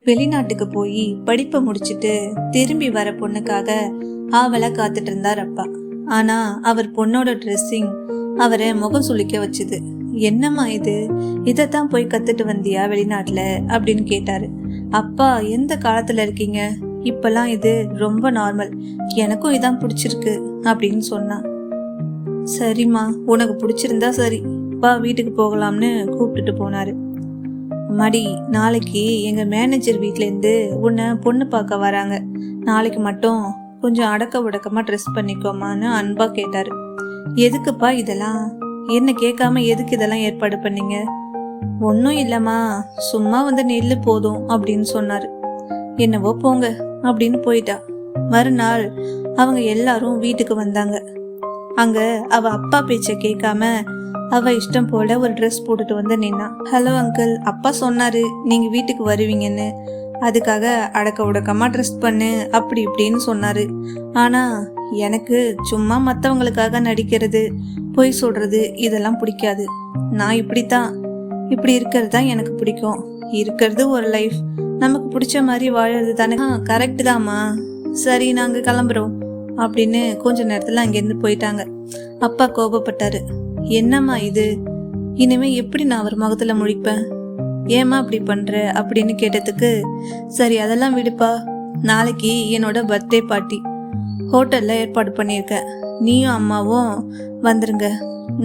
வெளிநாட்டுக்கு போய் படிப்பை முடிச்சிட்டு திரும்பி வர பொண்ணுக்காக ஆவலா காத்துட்டு இருந்தார் அப்பா. ஆனா அவர் பொண்ணோட ட்ரெஸ்ஸிங் அவரை முகம் சுளிக்க வச்சுது. என்னம்மா இது, இதைத்தான் போய் கத்துட்டு வந்தியா வெளிநாட்டுல அப்படின்னு கேட்டாரு. அப்பா, எந்த காலத்துல இருக்கீங்க, இப்பெல்லாம் இது ரொம்ப நார்மல், எனக்கும் இதான் பிடிச்சிருக்கு அப்படின்னு சொன்னான். சரிம்மா, உனக்கு பிடிச்சிருந்தா சரி, வா வீட்டுக்கு போகலாம்னு கூப்பிட்டுட்டு போனாரு. மடி, நாளைக்கு எங்க மேனேஜர் வீட்லேருந்து உன்னை பொண்ணு பார்க்க வராங்க, நாளைக்கு மட்டும் கொஞ்சம் அடக்க உடக்கமா ட்ரெஸ் பண்ணிக்கோமான்னு அன்பா கேட்டாரு. எதுக்குப்பா இதெல்லாம், என்ன கேட்காம எதுக்கு இதெல்லாம் ஏற்பாடு பண்ணீங்க? ஒன்றும் இல்லைம்மா, சும்மா வந்து நெல்லு போதும் அப்படின்னு சொன்னாரு. என்னவோ போங்க அப்படின்னு போயிட்டா. மறுநாள் அவங்க எல்லாரும் வீட்டுக்கு வந்தாங்க. அங்க அவ அப்பா பேச்ச கேட்காம அவ இஷ்டம் போல ஒரு ட்ரெஸ் போட்டுட்டு வந்து நின்னா. ஹலோ அங்கிள், அப்பா சொன்னாரு நீங்க வீட்டுக்கு வருவீங்கன்னு, அதுக்காக அடக்க உடக்கமா ட்ரெஸ் பண்ணு அப்படி இப்படின்னு சொன்னாரு. ஆனா எனக்கு சும்மா மற்றவங்களுக்காக நடிக்கிறது, பொய் சொல்றது இதெல்லாம் பிடிக்காது. நான் இப்படி இருக்கிறது தான் எனக்கு பிடிக்கும். இருக்கிறது ஒரு லைஃப், நமக்கு பிடிச்ச மாதிரி வாழறது தானே. கரெக்டு தாம்மா, சரி நாங்கள் கிளம்புறோம் அப்படின்னு கொஞ்ச நேரத்தில் அங்கேருந்து போயிட்டாங்க. அப்பா கோபப்பட்டாரு. என்னம்மா இது, இனிமே எப்படி நான் அவர் முகத்துல முழிப்பேன், ஏமா அப்படி பண்ற அப்படின்னு கேட்டதுக்கு, சரி அதெல்லாம் விடுப்பா, நாளைக்கு என்னோட பர்த்டே பார்ட்டி ஹோட்டல்ல ஏற்பாடு பண்ணியிருக்கேன், நீயும் அம்மாவும் வந்துருங்க,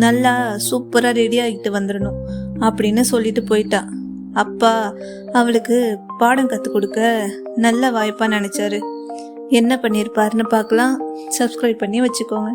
நல்லா சூப்பரா ரெடி ஆகிட்டு வந்துடணும் அப்படின்னு சொல்லிட்டு போயிட்டா. அப்பா அவளுக்கு பாடம் கற்றுக் கொடுக்க நல்ல வாய்ப்பா நினைச்சாரு. என்ன பண்ணியிருப்பாருன்னு பார்க்கலாம். சப்ஸ்கிரைப் பண்ணி வச்சுக்கோங்க.